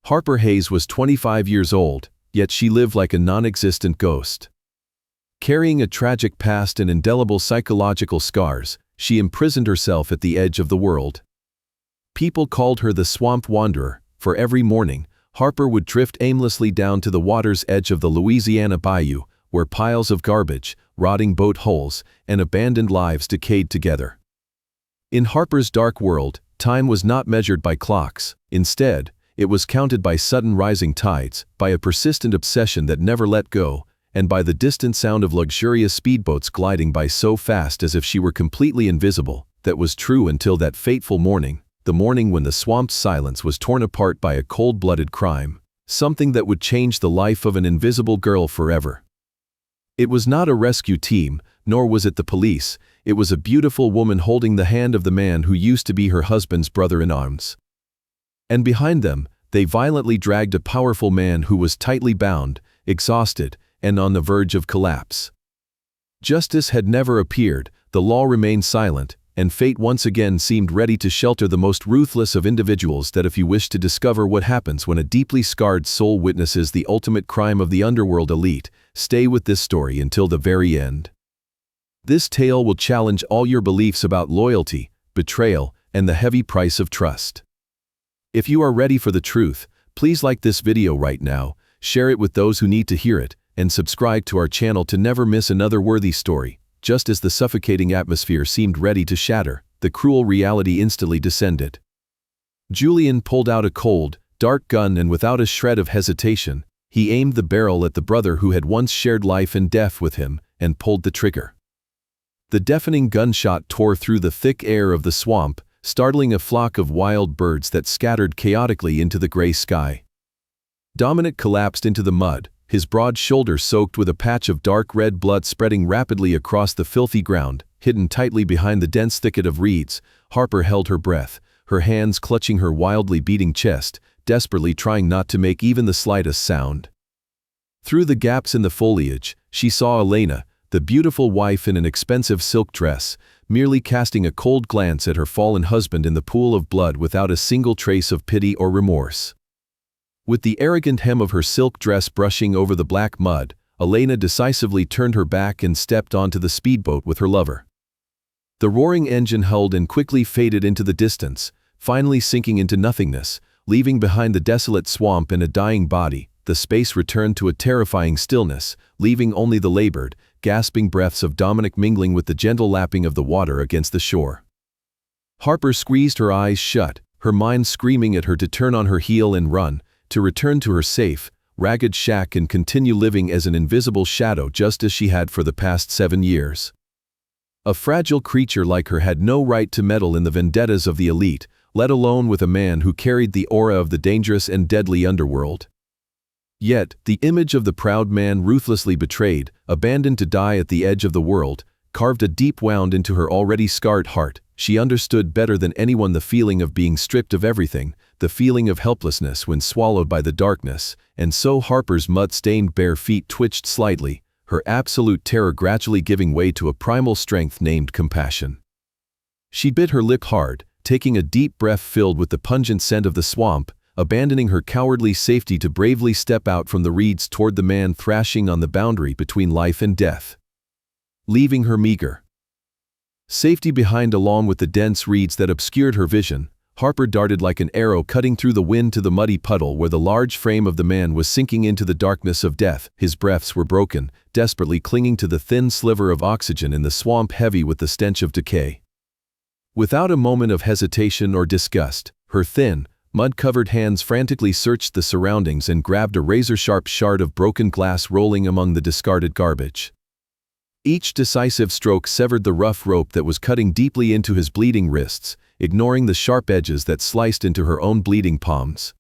Harper Hayes was 25 years old, yet she lived like a non-existent ghost. Carrying a tragic past and indelible psychological scars, she imprisoned herself at the edge of the world. People called her the Swamp Wanderer, for every morning, Harper would drift aimlessly down to the water's edge of the Louisiana bayou, where piles of garbage, rotting boat hulls, and abandoned lives decayed together. In Harper's dark world, time was not measured by clocks. Instead, it was counted by sudden rising tides, by a persistent obsession that never let go, and by the distant sound of luxurious speedboats gliding by so fast as if she were completely invisible. That was true until that fateful morning, the morning when the swamp's silence was torn apart by a cold-blooded crime, something that would change the life of an invisible girl forever. It was not a rescue team, nor was it the police. It was a beautiful woman holding the hand of the man who used to be her husband's brother-in-arms. And behind them, they violently dragged a powerful man who was tightly bound, exhausted, and on the verge of collapse. Justice had never appeared, the law remained silent, and fate once again seemed ready to shelter the most ruthless of individuals. That if you wish to discover what happens when a deeply scarred soul witnesses the ultimate crime of the underworld elite, stay with this story until the very end. This tale will challenge all your beliefs about loyalty, betrayal, and the heavy price of trust. If you are ready for the truth, please like this video right now, share it with those who need to hear it, and subscribe to our channel to never miss another worthy story. Just as the suffocating atmosphere seemed ready to shatter, the cruel reality instantly descended. Julian pulled out a cold, dark gun, and without a shred of hesitation, he aimed the barrel at the brother who had once shared life and death with him, and pulled the trigger. The deafening gunshot tore through the thick air of the swamp, startling a flock of wild birds that scattered chaotically into the gray sky. Dominic collapsed into the mud, his broad shoulders soaked with a patch of dark red blood spreading rapidly across the filthy ground. Hidden tightly behind the dense thicket of reeds, Harper held her breath, her hands clutching her wildly beating chest, desperately trying not to make even the slightest sound. Through the gaps in the foliage, she saw Elena, the beautiful wife in an expensive silk dress, merely casting a cold glance at her fallen husband in the pool of blood without a single trace of pity or remorse. With the arrogant hem of her silk dress brushing over the black mud, Elena decisively turned her back and stepped onto the speedboat with her lover. The roaring engine howled and quickly faded into the distance, finally sinking into nothingness, leaving behind the desolate swamp and a dying body. The space returned to a terrifying stillness, leaving only the labored, gasping breaths of Dominic mingling with the gentle lapping of the water against the shore. Harper squeezed her eyes shut, her mind screaming at her to turn on her heel and run, to return to her safe, ragged shack and continue living as an invisible shadow just as she had for the past 7 years. A fragile creature like her had no right to meddle in the vendettas of the elite, let alone with a man who carried the aura of the dangerous and deadly underworld. Yet, the image of the proud man ruthlessly betrayed, abandoned to die at the edge of the world, carved a deep wound into her already scarred heart. She understood better than anyone the feeling of being stripped of everything, the feeling of helplessness when swallowed by the darkness, and so Harper's mud-stained bare feet twitched slightly, her absolute terror gradually giving way to a primal strength named compassion. She bit her lip hard, taking a deep breath filled with the pungent scent of the swamp, abandoning her cowardly safety to bravely step out from the reeds toward the man thrashing on the boundary between life and death. Leaving her meager safety behind along with the dense reeds that obscured her vision, Harper darted like an arrow cutting through the wind to the muddy puddle where the large frame of the man was sinking into the darkness of death. His breaths were broken, desperately clinging to the thin sliver of oxygen in the swamp heavy with the stench of decay. Without a moment of hesitation or disgust, her thin, mud-covered hands frantically searched the surroundings and grabbed a razor-sharp shard of broken glass rolling among the discarded garbage. Each decisive stroke severed the rough rope that was cutting deeply into his bleeding wrists, ignoring the sharp edges that sliced into her own bleeding palms.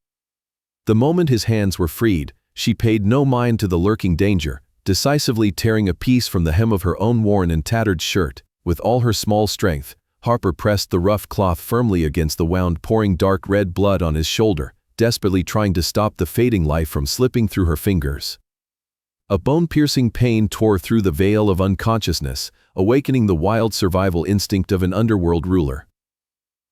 The moment his hands were freed, she paid no mind to the lurking danger, decisively tearing a piece from the hem of her own worn and tattered shirt. With all her small strength, Harper pressed the rough cloth firmly against the wound, pouring dark red blood on his shoulder, desperately trying to stop the fading life from slipping through her fingers. A bone-piercing pain tore through the veil of unconsciousness, awakening the wild survival instinct of an underworld ruler.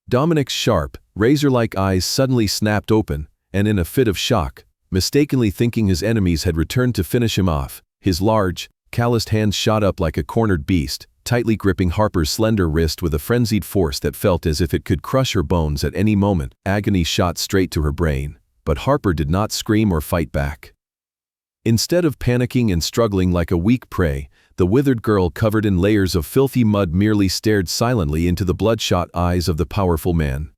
Dominic's sharp, razor-like eyes suddenly snapped open, and in a fit of shock, mistakenly thinking his enemies had returned to finish him off, his large, calloused hands shot up like a cornered beast, tightly gripping Harper's slender wrist with a frenzied force that felt as if it could crush her bones at any moment. Agony shot straight to her brain, but Harper did not scream or fight back. Instead of panicking and struggling like a weak prey, the withered girl covered in layers of filthy mud merely stared silently into the bloodshot eyes of the powerful man.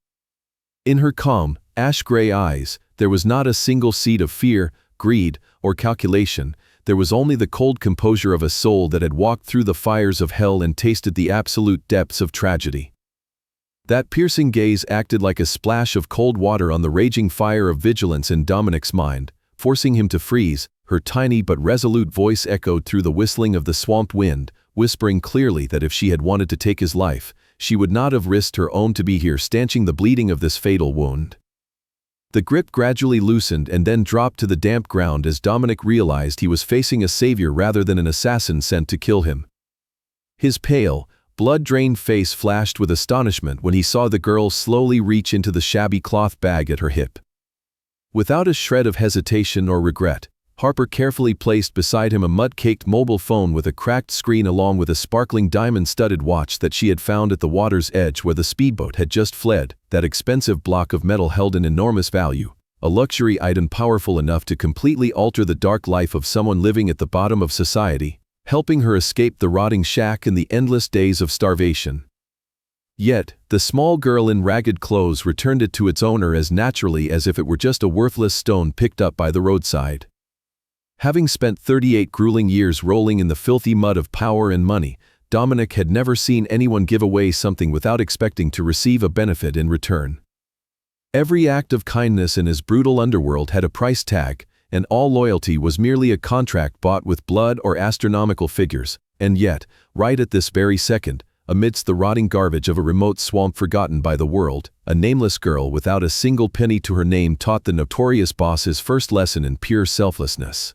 In her calm, ash-gray eyes, there was not a single seed of fear, greed, or calculation. There was only the cold composure of a soul that had walked through the fires of hell and tasted the absolute depths of tragedy. That piercing gaze acted like a splash of cold water on the raging fire of vigilance in Dominic's mind, forcing him to freeze. Her tiny but resolute voice echoed through the whistling of the swamp wind, whispering clearly that if she had wanted to take his life, she would not have risked her own to be here stanching the bleeding of this fatal wound. The grip gradually loosened and then dropped to the damp ground as Dominic realized he was facing a savior rather than an assassin sent to kill him. His pale, blood-drained face flashed with astonishment when he saw the girl slowly reach into the shabby cloth bag at her hip. Without a shred of hesitation or regret, Harper carefully placed beside him a mud-caked mobile phone with a cracked screen along with a sparkling diamond-studded watch that she had found at the water's edge where the speedboat had just fled. That expensive block of metal held an enormous value, a luxury item powerful enough to completely alter the dark life of someone living at the bottom of society, helping her escape the rotting shack and the endless days of starvation. Yet, the small girl in ragged clothes returned it to its owner as naturally as if it were just a worthless stone picked up by the roadside. Having spent 38 grueling years rolling in the filthy mud of power and money, Dominic had never seen anyone give away something without expecting to receive a benefit in return. Every act of kindness in his brutal underworld had a price tag, and all loyalty was merely a contract bought with blood or astronomical figures. And yet, right at this very second, amidst the rotting garbage of a remote swamp forgotten by the world, a nameless girl without a single penny to her name taught the notorious boss his first lesson in pure selflessness.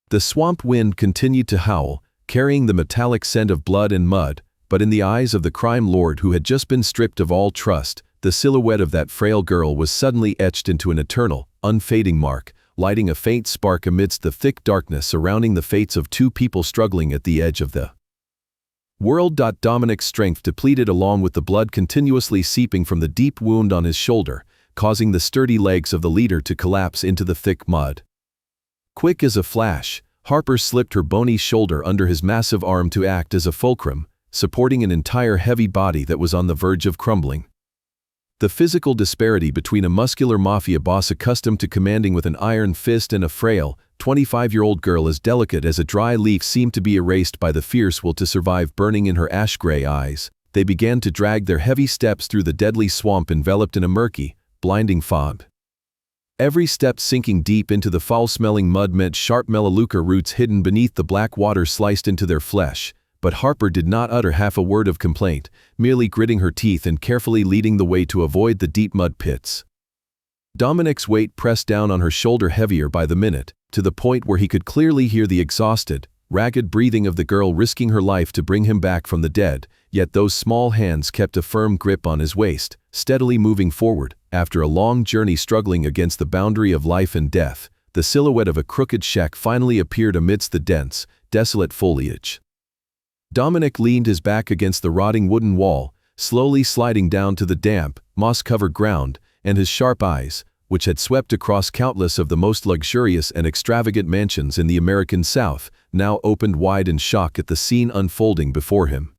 The swamp wind continued to howl, carrying the metallic scent of blood and mud, but in the eyes of the crime lord who had just been stripped of all trust, the silhouette of that frail girl was suddenly etched into an eternal, unfading mark, lighting a faint spark amidst the thick darkness surrounding the fates of two people struggling at the edge of the world. Dominic's strength depleted along with the blood continuously seeping from the deep wound on his shoulder, causing the sturdy legs of the leader to collapse into the thick mud. Quick as a flash, Harper slipped her bony shoulder under his massive arm to act as a fulcrum, supporting an entire heavy body that was on the verge of crumbling. The physical disparity between a muscular mafia boss accustomed to commanding with an iron fist and a frail, 25-year-old girl as delicate as a dry leaf seemed to be erased by the fierce will to survive burning in her ash-gray eyes. They began to drag their heavy steps through the deadly swamp enveloped in a murky, blinding fog. Every step sinking deep into the foul-smelling mud meant sharp melaleuca roots hidden beneath the black water sliced into their flesh, but Harper did not utter half a word of complaint, merely gritting her teeth and carefully leading the way to avoid the deep mud pits. Dominic's weight pressed down on her shoulder heavier by the minute, to the point where he could clearly hear the exhausted, ragged breathing of the girl risking her life to bring him back from the dead, yet those small hands kept a firm grip on his waist, steadily moving forward. After a long journey struggling against the boundary of life and death, the silhouette of a crooked shack finally appeared amidst the dense, desolate foliage. Dominic leaned his back against the rotting wooden wall, slowly sliding down to the damp, moss-covered ground, and his sharp eyes, which had swept across countless of the most luxurious and extravagant mansions in the American South, now opened wide in shock at the scene unfolding before him.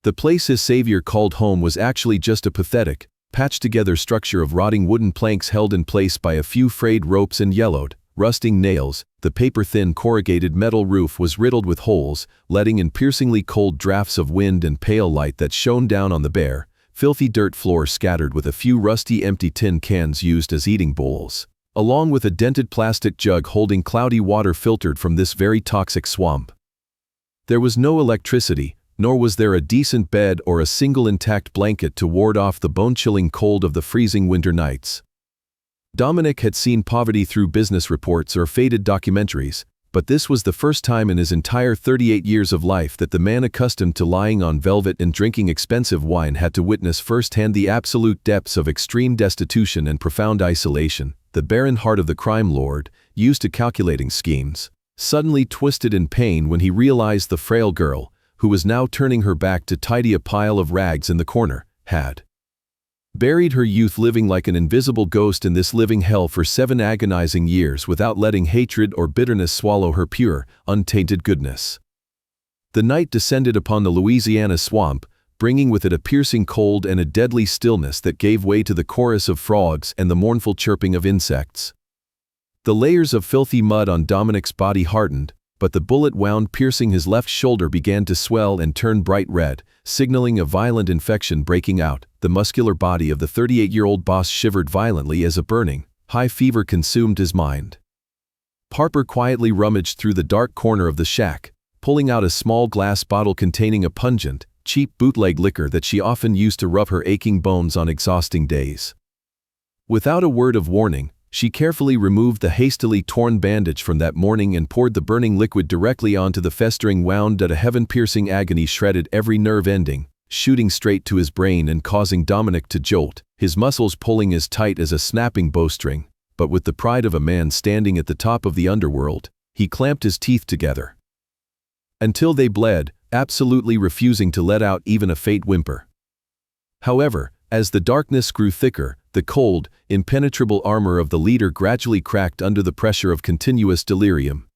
The place his savior called home was actually just a pathetic, patched-together structure of rotting wooden planks held in place by a few frayed ropes and yellowed, rusting nails. The paper-thin corrugated metal roof was riddled with holes, letting in piercingly cold drafts of wind and pale light that shone down on the bare, filthy dirt floor scattered with a few rusty empty tin cans used as eating bowls, along with a dented plastic jug holding cloudy water filtered from this very toxic swamp. There was no electricity, nor was there a decent bed or a single intact blanket to ward off the bone-chilling cold of the freezing winter nights. Dominic had seen poverty through business reports or faded documentaries, but this was the first time in his entire 38 years of life that the man accustomed to lying on velvet and drinking expensive wine had to witness firsthand the absolute depths of extreme destitution and profound isolation. the barren heart of the crime lord, used to calculating schemes, suddenly twisted in pain when he realized the frail girl, who was now turning her back to tidy a pile of rags in the corner, had buried her youth living like an invisible ghost in this living hell for 7 agonizing years without letting hatred or bitterness swallow her pure, untainted goodness. The night descended upon the Louisiana swamp, bringing with it a piercing cold and a deadly stillness that gave way to the chorus of frogs and the mournful chirping of insects. The layers of filthy mud on Dominic's body hardened, but the bullet wound piercing his left shoulder began to swell and turn bright red, signaling a violent infection breaking out. The muscular body of the 38-year-old boss shivered violently as a burning, high fever consumed his mind. Harper quietly rummaged through the dark corner of the shack, pulling out a small glass bottle containing a pungent, cheap bootleg liquor that she often used to rub her aching bones on exhausting days. Without a word of warning, she carefully removed the hastily torn bandage from that morning and poured the burning liquid directly onto the festering wound that a heaven-piercing agony shredded every nerve ending, shooting straight to his brain and causing Dominic to jolt, his muscles pulling as tight as a snapping bowstring. But with the pride of a man standing at the top of the underworld, he clamped his teeth together until they bled, absolutely refusing to let out even a faint whimper. However, as the darkness grew thicker, the cold, impenetrable armor of the leader gradually cracked under the pressure of continuous delirium.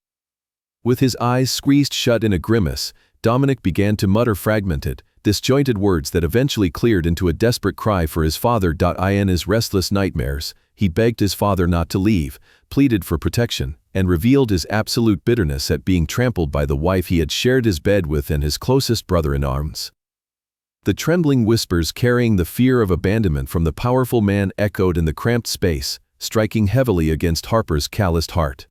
With his eyes squeezed shut in a grimace, Dominic began to mutter fragmented, disjointed words that eventually cleared into a desperate cry for his father. In his restless nightmares, he begged his father not to leave, pleaded for protection, and revealed his absolute bitterness at being trampled by the wife he had shared his bed with and his closest brother in arms. The trembling whispers carrying the fear of abandonment from the powerful man echoed in the cramped space, striking heavily against Harper's calloused heart.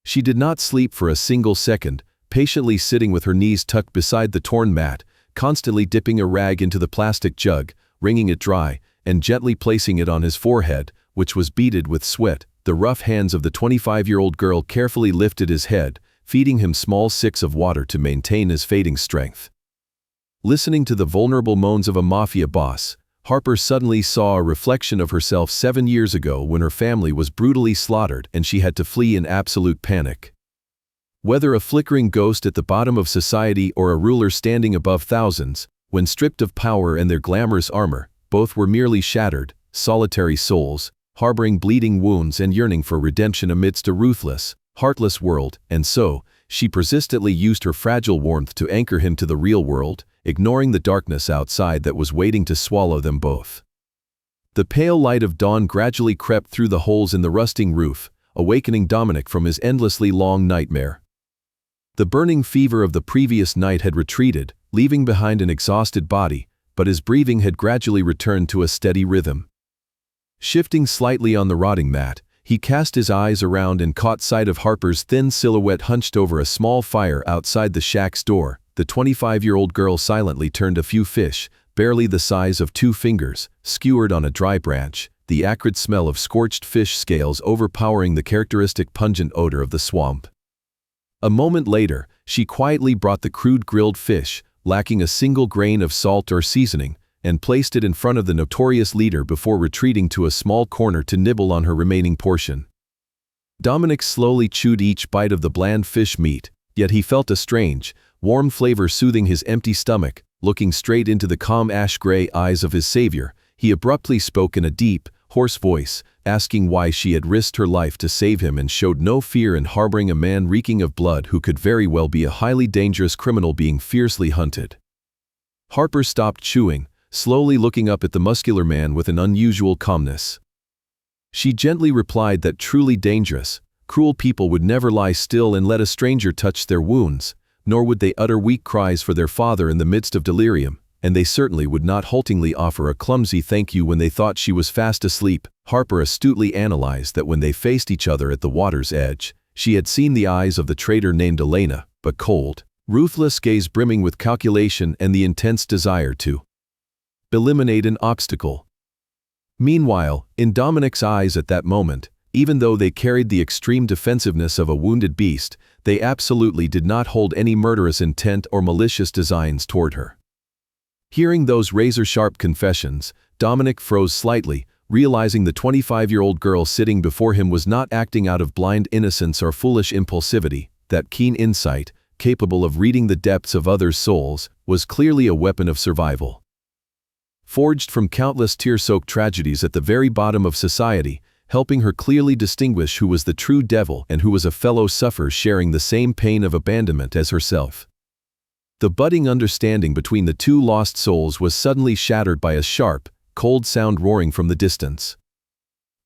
She did not sleep for a single second, patiently sitting with her knees tucked beside the torn mat, constantly dipping a rag into the plastic jug, wringing it dry, and gently placing it on his forehead, which was beaded with sweat. The rough hands of the 25-year-old girl carefully lifted his head, feeding him small sips of water to maintain his fading strength. Listening to the vulnerable moans of a mafia boss, Harper suddenly saw a reflection of herself 7 years ago when her family was brutally slaughtered and she had to flee in absolute panic. Whether a flickering ghost at the bottom of society or a ruler standing above thousands, when stripped of power and their glamorous armor, both were merely shattered, solitary souls, harboring bleeding wounds and yearning for redemption amidst a ruthless, heartless world. And so, she persistently used her fragile warmth to anchor him to the real world, ignoring the darkness outside that was waiting to swallow them both. The pale light of dawn gradually crept through the holes in the rusting roof, awakening Dominic from his endlessly long nightmare. The burning fever of the previous night had retreated, leaving behind an exhausted body, but his breathing had gradually returned to a steady rhythm. Shifting slightly on the rotting mat, he cast his eyes around and caught sight of Harper's thin silhouette hunched over a small fire outside the shack's door. The 25-year-old girl silently turned a few fish, barely the size of 2 fingers, skewered on a dry branch, the acrid smell of scorched fish scales overpowering the characteristic pungent odor of the swamp. A moment later, she quietly brought the crude grilled fish, lacking a single grain of salt or seasoning, and placed it in front of the notorious leader before retreating to a small corner to nibble on her remaining portion. Dominic slowly chewed each bite of the bland fish meat, yet he felt a strange, warm flavor soothing his empty stomach. Looking straight into the calm ash-gray eyes of his savior, he abruptly spoke in a deep, hoarse voice, asking why she had risked her life to save him and showed no fear in harboring a man reeking of blood who could very well be a highly dangerous criminal being fiercely hunted. Harper stopped chewing, slowly looking up at the muscular man with an unusual calmness. She gently replied that truly dangerous, cruel people would never lie still and let a stranger touch their wounds, nor would they utter weak cries for their father in the midst of delirium, and they certainly would not haltingly offer a clumsy thank you when they thought she was fast asleep. Harper astutely analyzed that when they faced each other at the water's edge, she had seen the eyes of the traitor named Elena, but cold, ruthless gaze brimming with calculation and the intense desire to eliminate an obstacle. Meanwhile, in Dominic's eyes at that moment, even though they carried the extreme defensiveness of a wounded beast, they absolutely did not hold any murderous intent or malicious designs toward her. Hearing those razor-sharp confessions, Dominic froze slightly, realizing the 25-year-old girl sitting before him was not acting out of blind innocence or foolish impulsivity. That keen insight, capable of reading the depths of others' souls, was clearly a weapon of survival. Forged from countless tear-soaked tragedies at the very bottom of society, helping her clearly distinguish who was the true devil and who was a fellow sufferer sharing the same pain of abandonment as herself. The budding understanding between the two lost souls was suddenly shattered by a sharp, cold sound roaring from the distance.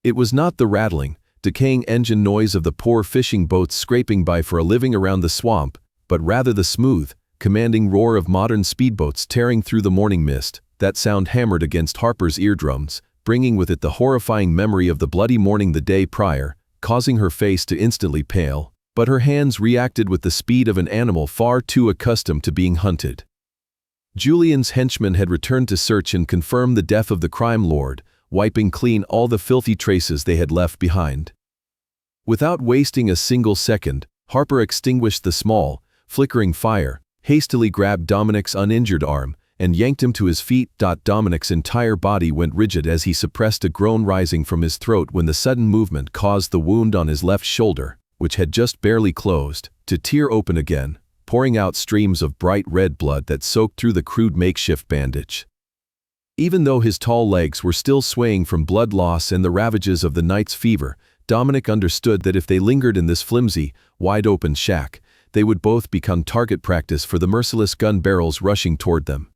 It was not the rattling, decaying engine noise of the poor fishing boats scraping by for a living around the swamp, but rather the smooth, commanding roar of modern speedboats tearing through the morning mist. That sound hammered against Harper's eardrums, bringing with it the horrifying memory of the bloody morning the day prior, causing her face to instantly pale, but her hands reacted with the speed of an animal far too accustomed to being hunted. Julian's henchmen had returned to search and confirm the death of the crime lord, wiping clean all the filthy traces they had left behind. Without wasting a single second, Harper extinguished the small, flickering fire, hastily grabbed Dominic's uninjured arm, and yanked him to his feet. Dominic's entire body went rigid as he suppressed a groan rising from his throat when the sudden movement caused the wound on his left shoulder, which had just barely closed, to tear open again, pouring out streams of bright red blood that soaked through the crude makeshift bandage. Even though his tall legs were still swaying from blood loss and the ravages of the night's fever, Dominic understood that if they lingered in this flimsy, wide-open shack, they would both become target practice for the merciless gun barrels rushing toward them.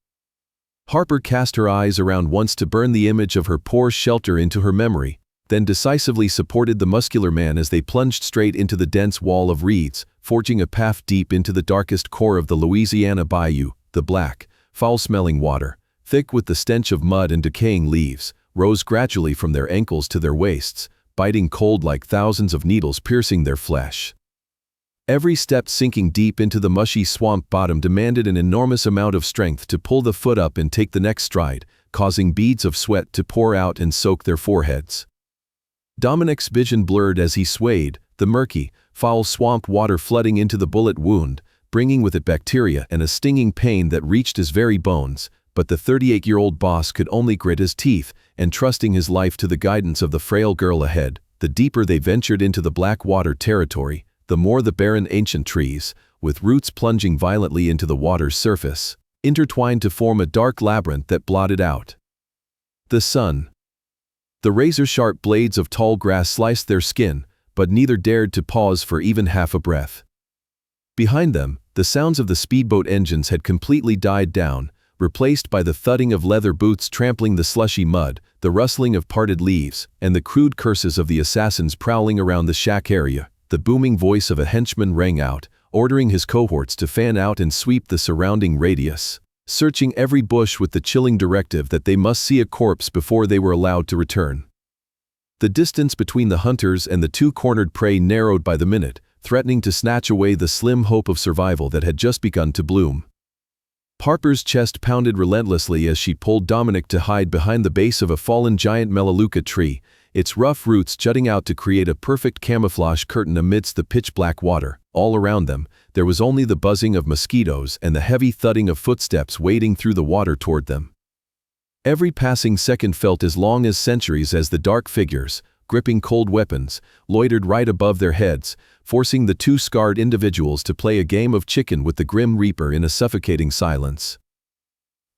Harper cast her eyes around once to burn the image of her poor shelter into her memory, then decisively supported the muscular man as they plunged straight into the dense wall of reeds, forging a path deep into the darkest core of the Louisiana bayou. The black, foul-smelling water, thick with the stench of mud and decaying leaves, rose gradually from their ankles to their waists, biting cold like thousands of needles piercing their flesh. Every step sinking deep into the mushy swamp bottom demanded an enormous amount of strength to pull the foot up and take the next stride, causing beads of sweat to pour out and soak their foreheads. Dominic's vision blurred as he swayed, the murky, foul swamp water flooding into the bullet wound, bringing with it bacteria and a stinging pain that reached his very bones, but the 38-year-old boss could only grit his teeth, entrusting his life to the guidance of the frail girl ahead. The deeper they ventured into the black water territory, the more the barren ancient trees, with roots plunging violently into the water's surface, intertwined to form a dark labyrinth that blotted out the sun. The razor-sharp blades of tall grass sliced their skin, but neither dared to pause for even half a breath. Behind them, the sounds of the speedboat engines had completely died down, replaced by the thudding of leather boots trampling the slushy mud, the rustling of parted leaves, and the crude curses of the assassins prowling around the shack area. The booming voice of a henchman rang out, ordering his cohorts to fan out and sweep the surrounding radius, searching every bush with the chilling directive that they must see a corpse before they were allowed to return. The distance between the hunters and the two-cornered prey narrowed by the minute, threatening to snatch away the slim hope of survival that had just begun to bloom. Harper's chest pounded relentlessly as she pulled Dominic to hide behind the base of a fallen giant melaleuca tree, its rough roots jutting out to create a perfect camouflage curtain amidst the pitch-black water. All around them, there was only the buzzing of mosquitoes and the heavy thudding of footsteps wading through the water toward them. Every passing second felt as long as centuries as the dark figures, gripping cold weapons, loitered right above their heads, forcing the two scarred individuals to play a game of chicken with the grim reaper in a suffocating silence.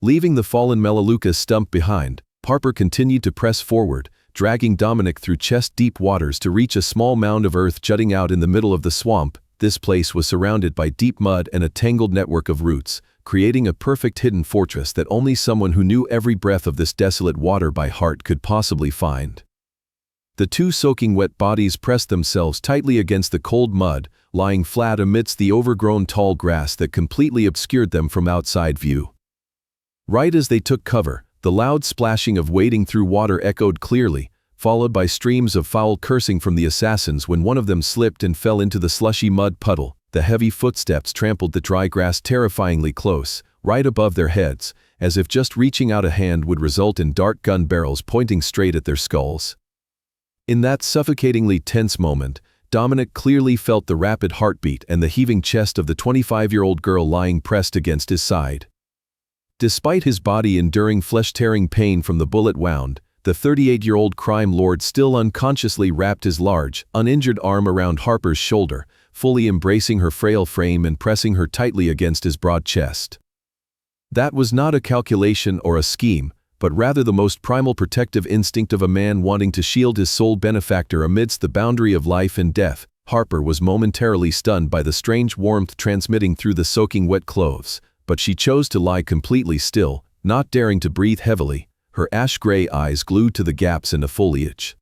Leaving the fallen melaleuca stump behind, Harper continued to press forward, dragging Dominic through chest-deep waters to reach a small mound of earth jutting out in the middle of the swamp. This place was surrounded by deep mud and a tangled network of roots, creating a perfect hidden fortress that only someone who knew every breath of this desolate water by heart could possibly find. The two soaking wet bodies pressed themselves tightly against the cold mud, lying flat amidst the overgrown tall grass that completely obscured them from outside view. Right as they took cover, the loud splashing of wading through water echoed clearly, followed by streams of foul cursing from the assassins when one of them slipped and fell into the slushy mud puddle. The heavy footsteps trampled the dry grass terrifyingly close, right above their heads, as if just reaching out a hand would result in dark gun barrels pointing straight at their skulls. In that suffocatingly tense moment, Dominic clearly felt the rapid heartbeat and the heaving chest of the 25-year-old girl lying pressed against his side. Despite his body enduring flesh-tearing pain from the bullet wound, The 38-year-old crime lord still unconsciously wrapped his large, uninjured arm around Harper's shoulder, fully embracing her frail frame and pressing her tightly against his broad chest. That was not a calculation or a scheme, but rather the most primal protective instinct of a man wanting to shield his sole benefactor amidst the boundary of life and death. Harper was momentarily stunned by the strange warmth transmitting through the soaking wet clothes, but she chose to lie completely still, not daring to breathe heavily, her ash-gray eyes glued to the gaps in the foliage.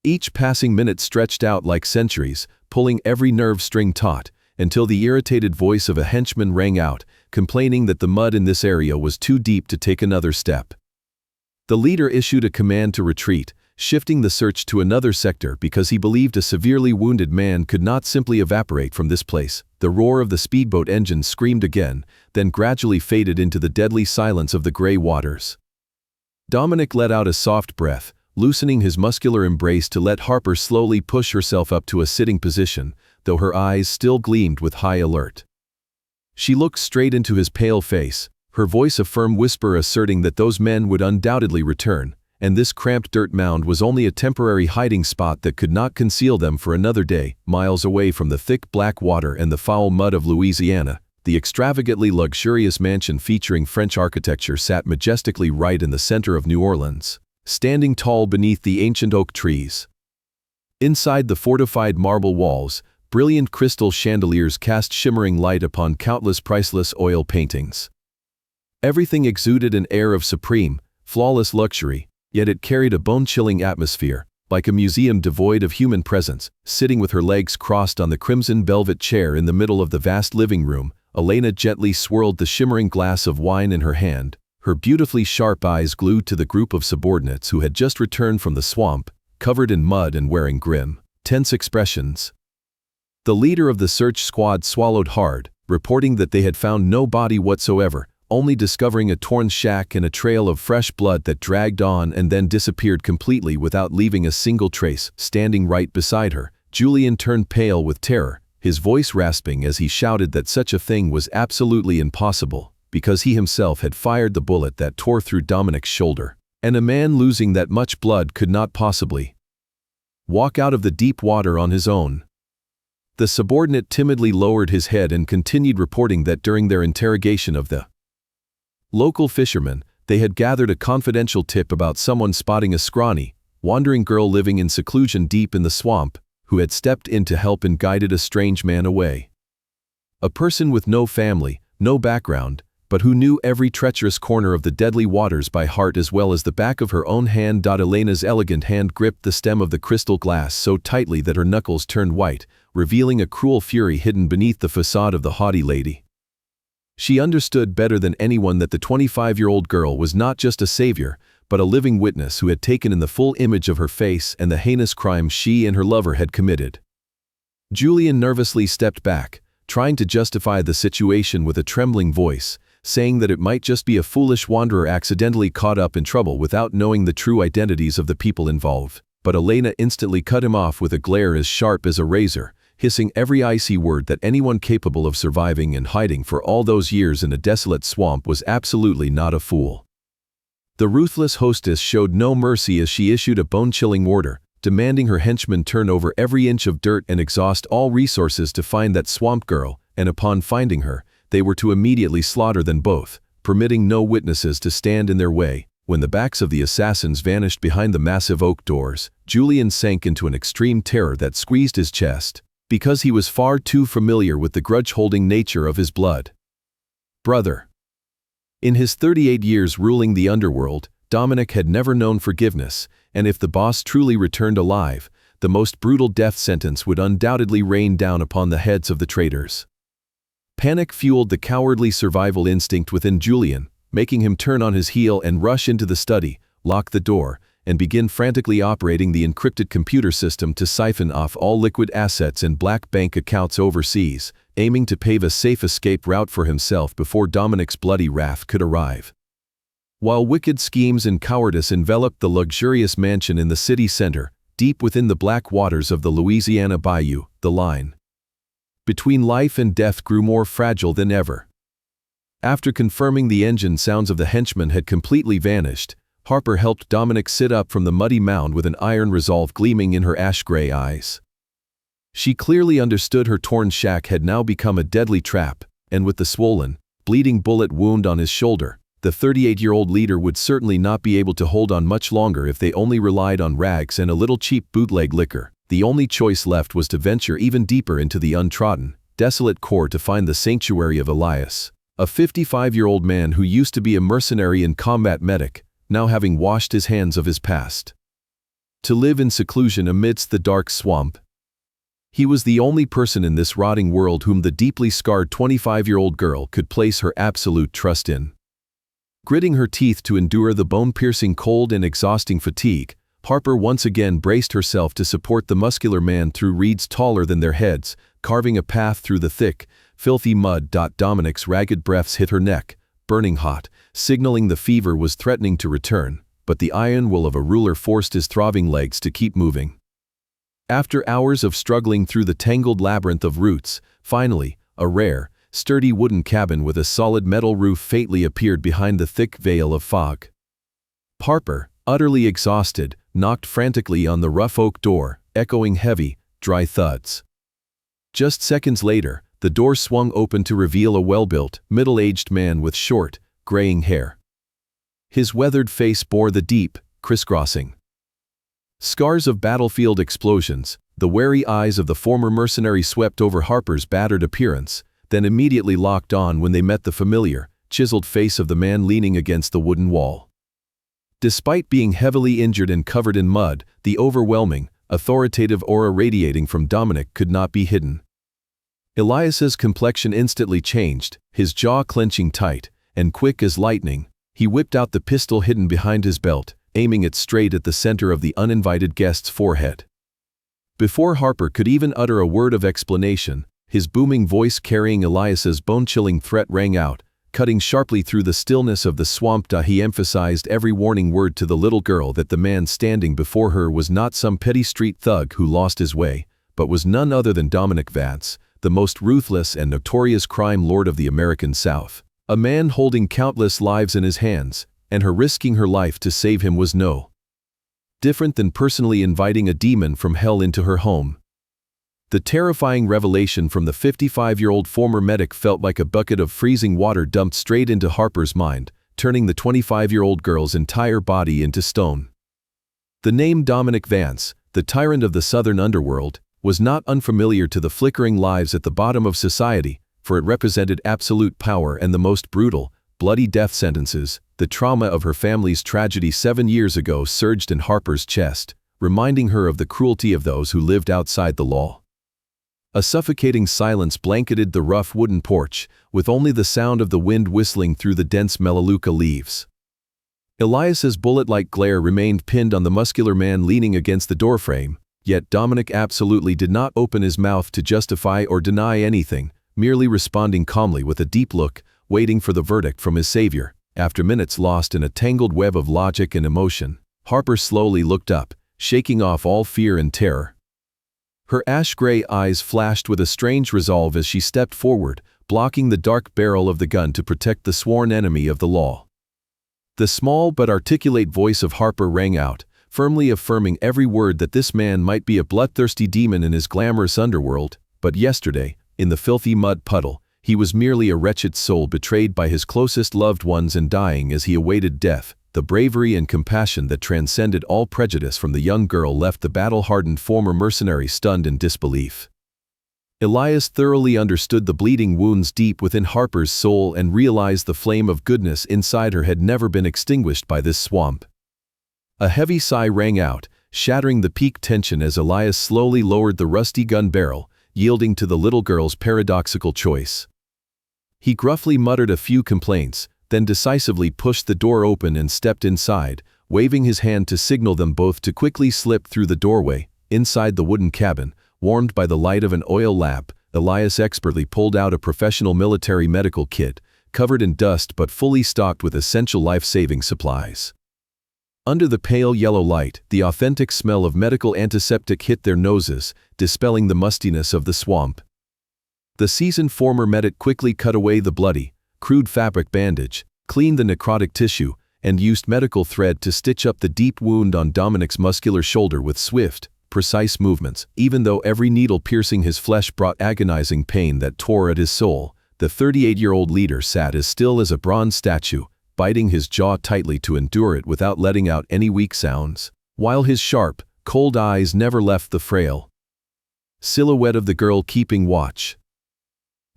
Each passing minute stretched out like centuries, pulling every nerve string taut, until the irritated voice of a henchman rang out, complaining that the mud in this area was too deep to take another step. The leader issued a command to retreat, shifting the search to another sector because he believed a severely wounded man could not simply evaporate from this place. The roar of the speedboat engine screamed again, then gradually faded into the deadly silence of the gray waters. Dominic let out a soft breath, loosening his muscular embrace to let Harper slowly push herself up to a sitting position, though her eyes still gleamed with high alert. She looked straight into his pale face, her voice a firm whisper asserting that those men would undoubtedly return, and this cramped dirt mound was only a temporary hiding spot that could not conceal them for another day. Miles away from the thick black water and the foul mud of Louisiana, the extravagantly luxurious mansion featuring French architecture sat majestically right in the center of New Orleans, standing tall beneath the ancient oak trees. Inside the fortified marble walls, brilliant crystal chandeliers cast shimmering light upon countless priceless oil paintings. Everything exuded an air of supreme, flawless luxury, yet it carried a bone-chilling atmosphere, like a museum devoid of human presence. Sitting with her legs crossed on the crimson velvet chair in the middle of the vast living room, Elena gently swirled the shimmering glass of wine in her hand, her beautifully sharp eyes glued to the group of subordinates who had just returned from the swamp, covered in mud and wearing grim, tense expressions. The leader of the search squad swallowed hard, reporting that they had found no body whatsoever, only discovering a torn shack and a trail of fresh blood that dragged on and then disappeared completely without leaving a single trace. Standing right beside her, Julian turned pale with terror, his voice rasping as he shouted that such a thing was absolutely impossible, because he himself had fired the bullet that tore through Dominic's shoulder, and a man losing that much blood could not possibly walk out of the deep water on his own. The subordinate timidly lowered his head and continued reporting that during their interrogation of the local fishermen, they had gathered a confidential tip about someone spotting a scrawny, wandering girl living in seclusion deep in the swamp, who had stepped in to help and guided a strange man away. A person with no family, no background, but who knew every treacherous corner of the deadly waters by heart as well as the back of her own hand. Elena's elegant hand gripped the stem of the crystal glass so tightly that her knuckles turned white, revealing a cruel fury hidden beneath the facade of the haughty lady. She understood better than anyone that the 25-year-old girl was not just a savior, but a living witness who had taken in the full image of her face and the heinous crime she and her lover had committed. Julian nervously stepped back, trying to justify the situation with a trembling voice, saying that it might just be a foolish wanderer accidentally caught up in trouble without knowing the true identities of the people involved. But Elena instantly cut him off with a glare as sharp as a razor, hissing every icy word that anyone capable of surviving and hiding for all those years in a desolate swamp was absolutely not a fool. The ruthless hostess showed no mercy as she issued a bone-chilling order, demanding her henchmen turn over every inch of dirt and exhaust all resources to find that swamp girl, and upon finding her, they were to immediately slaughter them both, permitting no witnesses to stand in their way. When the backs of the assassins vanished behind the massive oak doors, Julian sank into an extreme terror that squeezed his chest, because he was far too familiar with the grudge-holding nature of his blood brother. In his 38 years ruling the underworld, Dominic had never known forgiveness, and if the boss truly returned alive, the most brutal death sentence would undoubtedly rain down upon the heads of the traitors. Panic fueled the cowardly survival instinct within Julian, making him turn on his heel and rush into the study, lock the door, and begin frantically operating the encrypted computer system to siphon off all liquid assets and black bank accounts overseas, aiming to pave a safe escape route for himself before Dominic's bloody wrath could arrive. While wicked schemes and cowardice enveloped the luxurious mansion in the city center, deep within the black waters of the Louisiana bayou, the line between life and death grew more fragile than ever. After confirming the engine sounds of the henchmen had completely vanished, Harper helped Dominic sit up from the muddy mound with an iron resolve gleaming in her ash-gray eyes. She clearly understood her torn shack had now become a deadly trap, and with the swollen, bleeding bullet wound on his shoulder, the 38-year-old leader would certainly not be able to hold on much longer if they only relied on rags and a little cheap bootleg liquor. The only choice left was to venture even deeper into the untrodden, desolate core to find the sanctuary of Elias, a 55-year-old man who used to be a mercenary and combat medic, now having washed his hands of his past. To live in seclusion amidst the dark swamp. He was the only person in this rotting world whom the deeply scarred 25-year-old girl could place her absolute trust in. Gritting her teeth to endure the bone-piercing cold and exhausting fatigue, Harper once again braced herself to support the muscular man through reeds taller than their heads, carving a path through the thick, filthy mud. Dominic's ragged breaths hit her neck, burning hot, signaling the fever was threatening to return, but the iron will of a ruler forced his throbbing legs to keep moving. After hours of struggling through the tangled labyrinth of roots, finally, a rare, sturdy wooden cabin with a solid metal roof faintly appeared behind the thick veil of fog. Harper, utterly exhausted, knocked frantically on the rough oak door, echoing heavy, dry thuds. Just seconds later, the door swung open to reveal a well-built, middle-aged man with short, graying hair. His weathered face bore the deep, crisscrossing scars of battlefield explosions. The wary eyes of the former mercenary swept over Harper's battered appearance, then immediately locked on when they met the familiar, chiseled face of the man leaning against the wooden wall. Despite being heavily injured and covered in mud, the overwhelming, authoritative aura radiating from Dominic could not be hidden. Elias's complexion instantly changed, his jaw clenching tight, and quick as lightning, he whipped out the pistol hidden behind his belt, aiming it straight at the center of the uninvited guest's forehead. Before Harper could even utter a word of explanation, his booming voice carrying Elias's bone-chilling threat rang out, cutting sharply through the stillness of the swamp. He emphasized every warning word to the little girl that the man standing before her was not some petty street thug who lost his way, but was none other than Dominic Vance, the most ruthless and notorious crime lord of the American South. A man holding countless lives in his hands, and her risking her life to save him was no different than personally inviting a demon from hell into her home. The terrifying revelation from the 55-year-old former medic felt like a bucket of freezing water dumped straight into Harper's mind, turning the 25-year-old girl's entire body into stone. The name Dominic Vance, the tyrant of the southern underworld, was not unfamiliar to the flickering lives at the bottom of society, for it represented absolute power and the most brutal, bloody death sentences. The trauma of her family's tragedy 7 years ago surged in Harper's chest, reminding her of the cruelty of those who lived outside the law. A suffocating silence blanketed the rough wooden porch, with only the sound of the wind whistling through the dense melaleuca leaves. Elias's bullet-like glare remained pinned on the muscular man leaning against the doorframe, yet Dominic absolutely did not open his mouth to justify or deny anything, merely responding calmly with a deep look, waiting for the verdict from his savior. After minutes lost in a tangled web of logic and emotion, Harper slowly looked up, shaking off all fear and terror. Her ash-gray eyes flashed with a strange resolve as she stepped forward, blocking the dark barrel of the gun to protect the sworn enemy of the law. The small but articulate voice of Harper rang out, firmly affirming every word that this man might be a bloodthirsty demon in his glamorous underworld, but yesterday, in the filthy mud puddle, he was merely a wretched soul betrayed by his closest loved ones and dying as he awaited death. The bravery and compassion that transcended all prejudice from the young girl left the battle-hardened former mercenary stunned in disbelief. Elias thoroughly understood the bleeding wounds deep within Harper's soul and realized the flame of goodness inside her had never been extinguished by this swamp. A heavy sigh rang out, shattering the peak tension as Elias slowly lowered the rusty gun barrel, yielding to the little girl's paradoxical choice. He gruffly muttered a few complaints, then decisively pushed the door open and stepped inside, waving his hand to signal them both to quickly slip through the doorway. Inside the wooden cabin, warmed by the light of an oil lamp, Elias expertly pulled out a professional military medical kit, covered in dust but fully stocked with essential life-saving supplies. Under the pale yellow light, the authentic smell of medical antiseptic hit their noses, dispelling the mustiness of the swamp. The seasoned former medic quickly cut away the bloody, crude fabric bandage, cleaned the necrotic tissue, and used medical thread to stitch up the deep wound on Dominic's muscular shoulder with swift, precise movements. Even though every needle piercing his flesh brought agonizing pain that tore at his soul, the 38-year-old leader sat as still as a bronze statue, biting his jaw tightly to endure it without letting out any weak sounds, while his sharp, cold eyes never left the frail silhouette of the girl keeping watch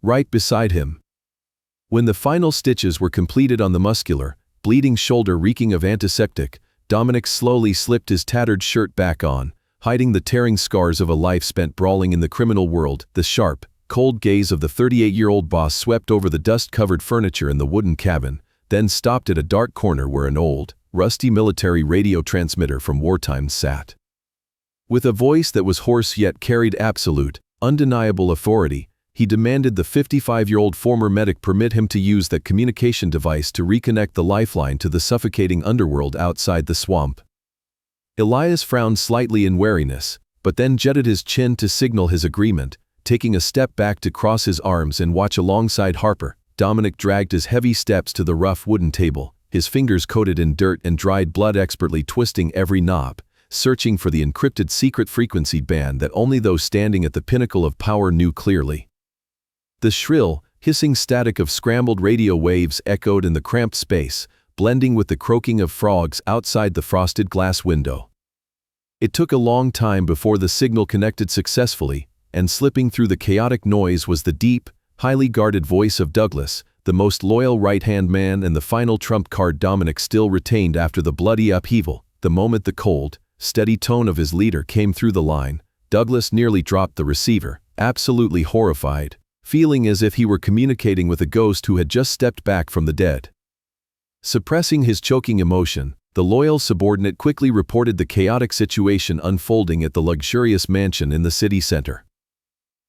right beside him. When the final stitches were completed on the muscular, bleeding shoulder reeking of antiseptic, Dominic slowly slipped his tattered shirt back on, hiding the tearing scars of a life spent brawling in the criminal world. The sharp, cold gaze of the 38-year-old boss swept over the dust-covered furniture in the wooden cabin, then stopped at a dark corner where an old, rusty military radio transmitter from wartime sat. With a voice that was hoarse yet carried absolute, undeniable authority, he demanded the 55-year-old former medic permit him to use that communication device to reconnect the lifeline to the suffocating underworld outside the swamp. Elias frowned slightly in wariness, but then jetted his chin to signal his agreement, taking a step back to cross his arms and watch alongside Harper. Dominic dragged his heavy steps to the rough wooden table, his fingers coated in dirt and dried blood, expertly twisting every knob, searching for the encrypted secret frequency band that only those standing at the pinnacle of power knew clearly. The shrill, hissing static of scrambled radio waves echoed in the cramped space, blending with the croaking of frogs outside the frosted glass window. It took a long time before the signal connected successfully, and slipping through the chaotic noise was the deep, highly guarded voice of Douglas, the most loyal right-hand man and the final trump card Dominic still retained after the bloody upheaval. The moment the cold, steady tone of his leader came through the line, Douglas nearly dropped the receiver, absolutely horrified, feeling as if he were communicating with a ghost who had just stepped back from the dead. Suppressing his choking emotion, the loyal subordinate quickly reported the chaotic situation unfolding at the luxurious mansion in the city center.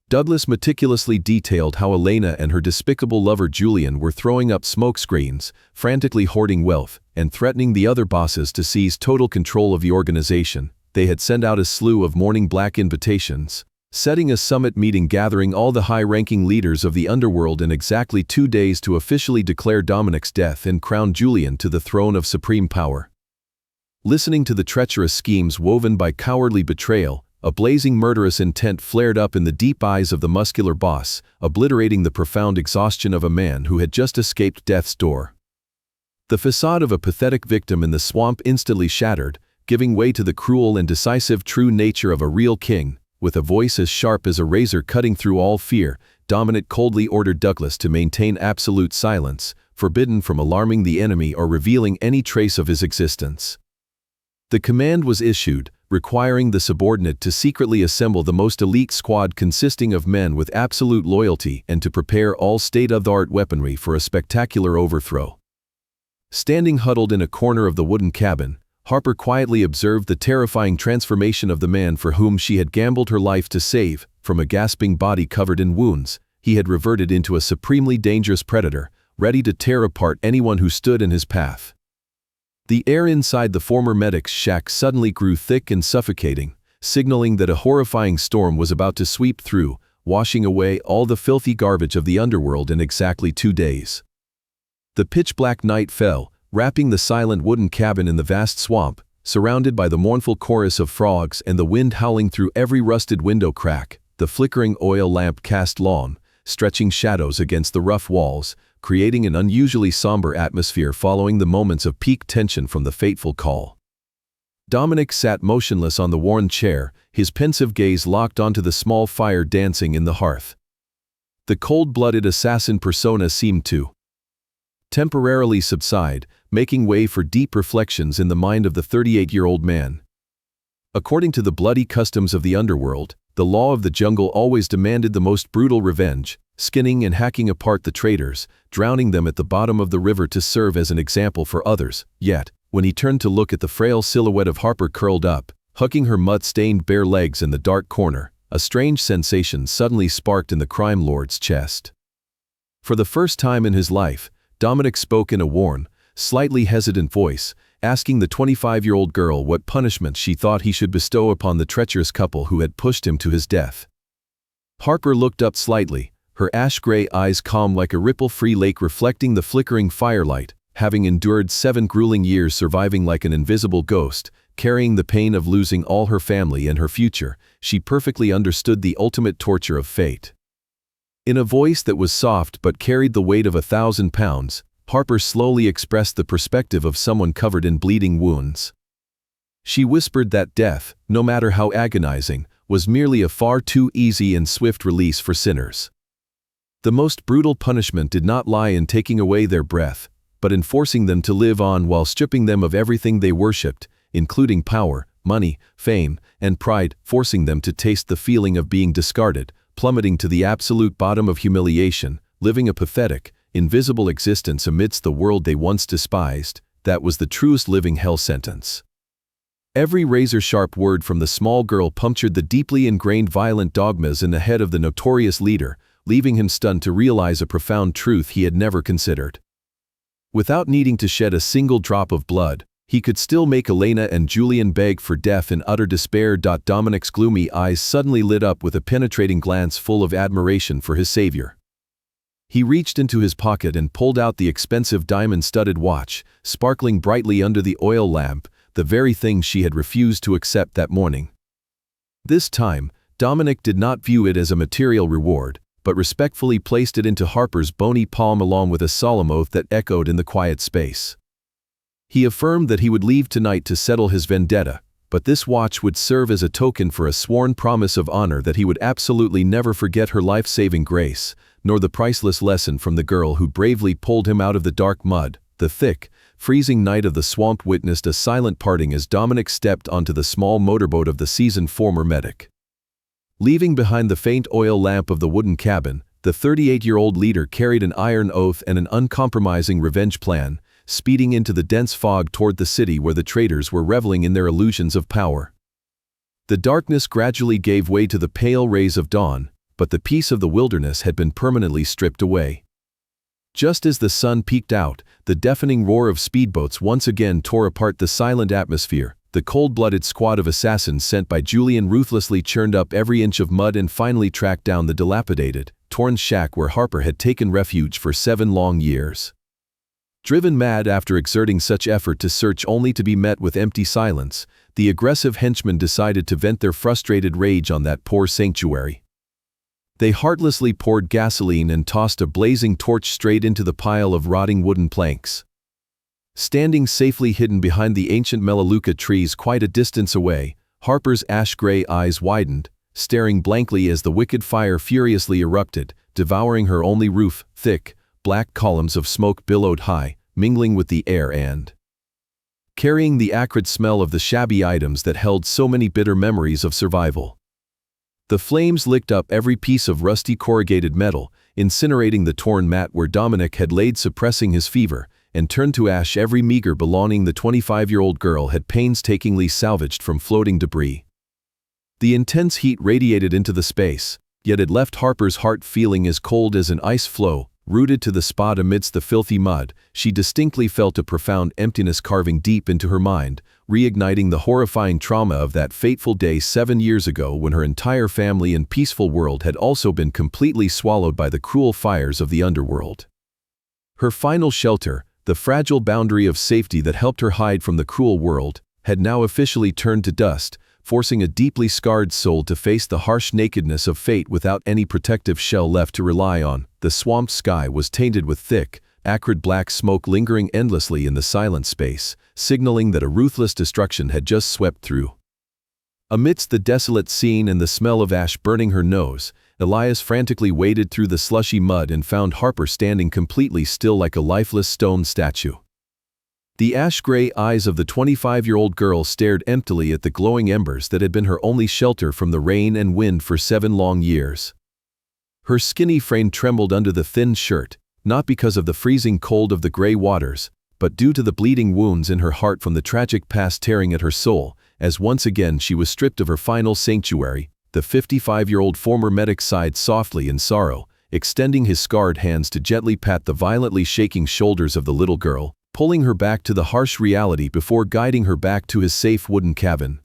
Douglas meticulously detailed how Elena and her despicable lover Julian were throwing up smokescreens, frantically hoarding wealth, and threatening the other bosses to seize total control of the organization. They had sent out a slew of morning black invitations, setting a summit meeting gathering all the high-ranking leaders of the underworld in exactly 2 days to officially declare Dominic's death and crown Julian to the throne of supreme power. Listening to the treacherous schemes woven by cowardly betrayal, a blazing murderous intent flared up in the deep eyes of the muscular boss, obliterating the profound exhaustion of a man who had just escaped death's door. The facade of a pathetic victim in the swamp instantly shattered, giving way to the cruel and decisive true nature of a real king. With a voice as sharp as a razor cutting through all fear, Dominic coldly ordered Douglas to maintain absolute silence, forbidden from alarming the enemy or revealing any trace of his existence. The command was issued, requiring the subordinate to secretly assemble the most elite squad consisting of men with absolute loyalty and to prepare all state-of-the-art weaponry for a spectacular overthrow. Standing huddled in a corner of the wooden cabin, Harper quietly observed the terrifying transformation of the man for whom she had gambled her life to save. From a gasping body covered in wounds, he had reverted into a supremely dangerous predator, ready to tear apart anyone who stood in his path. The air inside the former medic's shack suddenly grew thick and suffocating, signaling that a horrifying storm was about to sweep through, washing away all the filthy garbage of the underworld in exactly 2 days. The pitch-black night fell, wrapping the silent wooden cabin in the vast swamp, surrounded by the mournful chorus of frogs and the wind howling through every rusted window crack. The flickering oil lamp cast long, stretching shadows against the rough walls, creating an unusually somber atmosphere following the moments of peak tension from the fateful call. Dominic sat motionless on the worn chair, his pensive gaze locked onto the small fire dancing in the hearth. The cold-blooded assassin persona seemed to temporarily subside, making way for deep reflections in the mind of the 38-year-old man. According to the bloody customs of the underworld, the law of the jungle always demanded the most brutal revenge, skinning and hacking apart the traitors, drowning them at the bottom of the river to serve as an example for others. Yet, when he turned to look at the frail silhouette of Harper curled up, hugging her mud-stained bare legs in the dark corner, a strange sensation suddenly sparked in the crime lord's chest. For the first time in his life, Dominic spoke in a worn, slightly hesitant voice, asking the 25-year-old girl what punishment she thought he should bestow upon the treacherous couple who had pushed him to his death. Harper looked up slightly, her ash-gray eyes calm like a ripple-free lake reflecting the flickering firelight, having endured 7 grueling years surviving like an invisible ghost, carrying the pain of losing all her family and her future, she perfectly understood the ultimate torture of fate. In a voice that was soft but carried the weight of 1,000 pounds, Harper slowly expressed the perspective of someone covered in bleeding wounds. She whispered that death, no matter how agonizing, was merely a far too easy and swift release for sinners. The most brutal punishment did not lie in taking away their breath, but in forcing them to live on while stripping them of everything they worshipped, including power, money, fame, and pride, forcing them to taste the feeling of being discarded, plummeting to the absolute bottom of humiliation, living a pathetic, invisible existence amidst the world they once despised. That was the truest living hell sentence. Every razor-sharp word from the small girl punctured the deeply ingrained violent dogmas in the head of the notorious leader, leaving him stunned to realize a profound truth he had never considered. Without needing to shed a single drop of blood, he could still make Elena and Julian beg for death in utter despair. Dominic's gloomy eyes suddenly lit up with a penetrating glance full of admiration for his savior. He reached into his pocket and pulled out the expensive diamond-studded watch, sparkling brightly under the oil lamp, the very thing she had refused to accept that morning. This time, Dominic did not view it as a material reward, but respectfully placed it into Harper's bony palm along with a solemn oath that echoed in the quiet space. He affirmed that he would leave tonight to settle his vendetta, but this watch would serve as a token for a sworn promise of honor that he would absolutely never forget her life-saving grace, nor the priceless lesson from the girl who bravely pulled him out of the dark mud. The thick, freezing night of the swamp witnessed a silent parting as Dominic stepped onto the small motorboat of the seasoned former medic. Leaving behind the faint oil lamp of the wooden cabin, the 38-year-old leader carried an iron oath and an uncompromising revenge plan, speeding into the dense fog toward the city where the traitors were reveling in their illusions of power. The darkness gradually gave way to the pale rays of dawn, but the peace of the wilderness had been permanently stripped away. Just as the sun peeked out, the deafening roar of speedboats once again tore apart the silent atmosphere. The cold-blooded squad of assassins sent by Julian ruthlessly churned up every inch of mud and finally tracked down the dilapidated, torn shack where Harper had taken refuge for 7 long years. Driven mad after exerting such effort to search only to be met with empty silence, the aggressive henchmen decided to vent their frustrated rage on that poor sanctuary. They heartlessly poured gasoline and tossed a blazing torch straight into the pile of rotting wooden planks. Standing safely hidden behind the ancient melaleuca trees quite a distance away, Harper's ash-gray eyes widened, staring blankly as the wicked fire furiously erupted, devouring her only roof. Thick, black columns of smoke billowed high, mingling with the air and carrying the acrid smell of the shabby items that held so many bitter memories of survival. The flames licked up every piece of rusty corrugated metal, incinerating the torn mat where Dominic had laid suppressing his fever, and turned to ash every meager belonging the 25-year-old girl had painstakingly salvaged from floating debris. The intense heat radiated into the space, yet it left Harper's heart feeling as cold as an ice floe. Rooted to the spot amidst the filthy mud, she distinctly felt a profound emptiness carving deep into her mind, reigniting the horrifying trauma of that fateful day 7 years ago when her entire family and peaceful world had also been completely swallowed by the cruel fires of the underworld. Her final shelter, the fragile boundary of safety that helped her hide from the cruel world, had now officially turned to dust, forcing a deeply scarred soul to face the harsh nakedness of fate without any protective shell left to rely on. The swamped sky was tainted with thick, acrid black smoke lingering endlessly in the silent space, signaling that a ruthless destruction had just swept through. Amidst the desolate scene and the smell of ash burning her nose, Elias frantically waded through the slushy mud and found Harper standing completely still like a lifeless stone statue. The ash-gray eyes of the 25-year-old girl stared emptily at the glowing embers that had been her only shelter from the rain and wind for 7 long years. Her skinny frame trembled under the thin shirt, not because of the freezing cold of the gray waters, but due to the bleeding wounds in her heart from the tragic past tearing at her soul, as once again she was stripped of her final sanctuary. The 55-year-old former medic sighed softly in sorrow, extending his scarred hands to gently pat the violently shaking shoulders of the little girl, pulling her back to the harsh reality before guiding her back to his safe wooden cabin.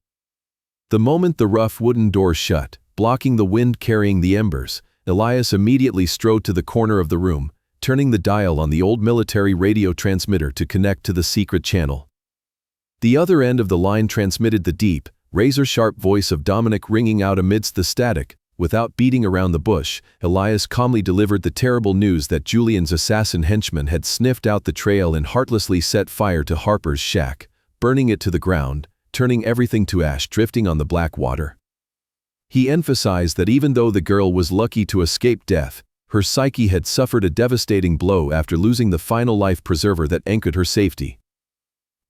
The moment the rough wooden door shut, blocking the wind carrying the embers, Elias immediately strode to the corner of the room, turning the dial on the old military radio transmitter to connect to the secret channel. The other end of the line transmitted the deep, razor-sharp voice of Dominic ringing out amidst the static. Without beating around the bush, Elias calmly delivered the terrible news that Julian's assassin henchman had sniffed out the trail and heartlessly set fire to Harper's shack, burning it to the ground, turning everything to ash drifting on the black water. He emphasized that even though the girl was lucky to escape death, her psyche had suffered a devastating blow after losing the final life preserver that anchored her safety.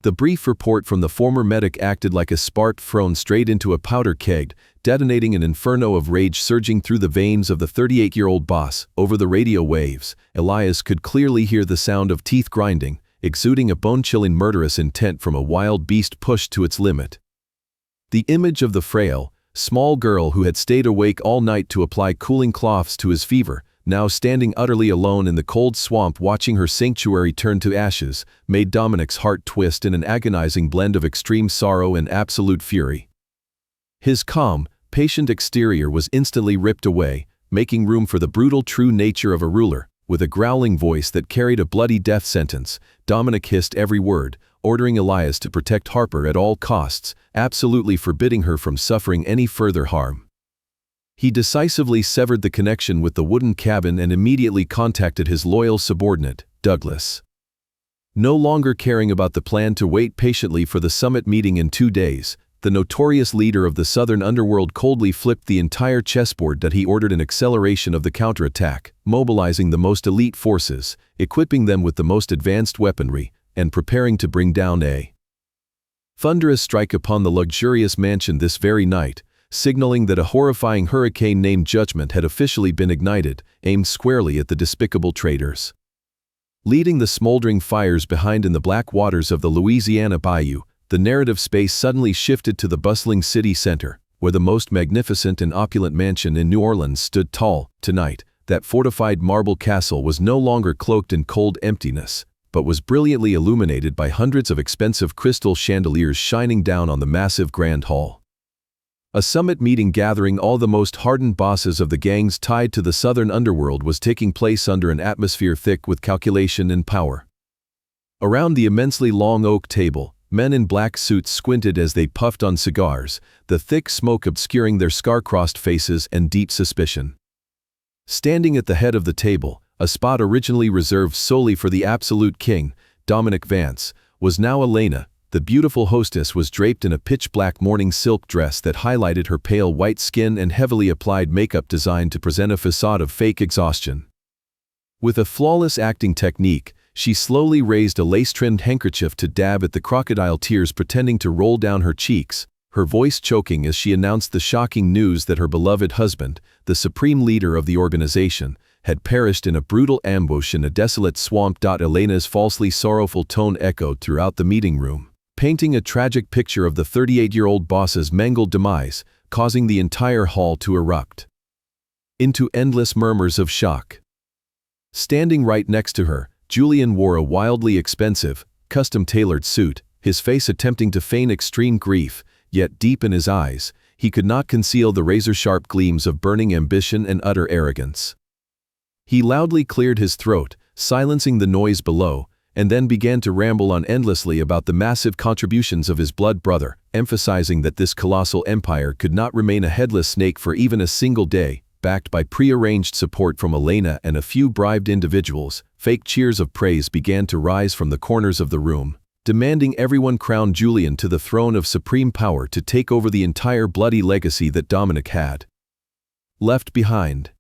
The brief report from the former medic acted like a spark thrown straight into a powder keg, detonating an inferno of rage surging through the veins of the 38-year-old boss. Over the radio waves, Elias could clearly hear the sound of teeth grinding, exuding a bone-chilling murderous intent from a wild beast pushed to its limit. The image of the frail, small girl who had stayed awake all night to apply cooling cloths to his fever, now standing utterly alone in the cold swamp watching her sanctuary turn to ashes, made Dominic's heart twist in an agonizing blend of extreme sorrow and absolute fury. His calm, patient exterior was instantly ripped away, making room for the brutal true nature of a ruler. With a growling voice that carried a bloody death sentence, Dominic hissed every word, ordering Elias to protect Harper at all costs, absolutely forbidding her from suffering any further harm. He decisively severed the connection with the wooden cabin and immediately contacted his loyal subordinate, Douglas. No longer caring about the plan to wait patiently for the summit meeting in 2 days, the notorious leader of the southern underworld coldly flipped the entire chessboard that he ordered an acceleration of the counterattack, mobilizing the most elite forces, equipping them with the most advanced weaponry, and preparing to bring down a thunderous strike upon the luxurious mansion this very night, signaling that a horrifying hurricane named Judgment had officially been ignited, aimed squarely at the despicable traitors. Leading the smoldering fires behind in the black waters of the Louisiana Bayou, the narrative space suddenly shifted to the bustling city center, where the most magnificent and opulent mansion in New Orleans stood tall. Tonight, that fortified marble castle was no longer cloaked in cold emptiness, but was brilliantly illuminated by hundreds of expensive crystal chandeliers shining down on the massive grand hall. A summit meeting gathering all the most hardened bosses of the gangs tied to the southern underworld was taking place under an atmosphere thick with calculation and power. Around the immensely long oak table, men in black suits squinted as they puffed on cigars, the thick smoke obscuring their scar-crossed faces and deep suspicion. Standing at the head of the table, a spot originally reserved solely for the absolute king, Dominic Vance, was now Elena. The beautiful hostess was draped in a pitch-black morning silk dress that highlighted her pale white skin and heavily applied makeup designed to present a facade of fake exhaustion. With a flawless acting technique, she slowly raised a lace-trimmed handkerchief to dab at the crocodile tears pretending to roll down her cheeks, her voice choking as she announced the shocking news that her beloved husband, the supreme leader of the organization, had perished in a brutal ambush in a desolate swamp. Elena's falsely sorrowful tone echoed throughout the meeting room, painting a tragic picture of the 38-year-old boss's mangled demise, causing the entire hall to erupt into endless murmurs of shock. Standing right next to her, Julian wore a wildly expensive, custom-tailored suit, his face attempting to feign extreme grief, yet deep in his eyes, he could not conceal the razor-sharp gleams of burning ambition and utter arrogance. He loudly cleared his throat, silencing the noise below, and then began to ramble on endlessly about the massive contributions of his blood brother, emphasizing that this colossal empire could not remain a headless snake for even a single day. Backed by prearranged support from Elena and a few bribed individuals, fake cheers of praise began to rise from the corners of the room, demanding everyone crown Julian to the throne of supreme power to take over the entire bloody legacy that Dominic had left behind.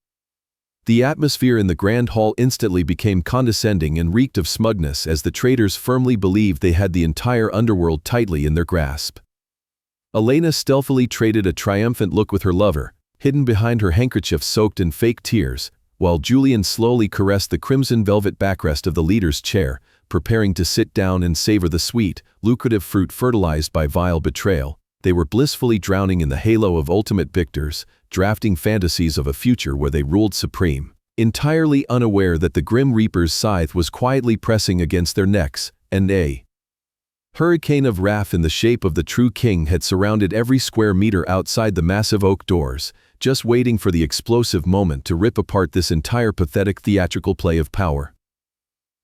The atmosphere in the grand hall instantly became condescending and reeked of smugness as the traitors firmly believed they had the entire underworld tightly in their grasp. Elena stealthily traded a triumphant look with her lover, hidden behind her handkerchief soaked in fake tears, while Julian slowly caressed the crimson velvet backrest of the leader's chair, preparing to sit down and savor the sweet, lucrative fruit fertilized by vile betrayal. They were blissfully drowning in the halo of ultimate victors, drafting fantasies of a future where they ruled supreme, entirely unaware that the Grim Reaper's scythe was quietly pressing against their necks, and a hurricane of wrath in the shape of the true king had surrounded every square meter outside the massive oak doors, just waiting for the explosive moment to rip apart this entire pathetic theatrical play of power.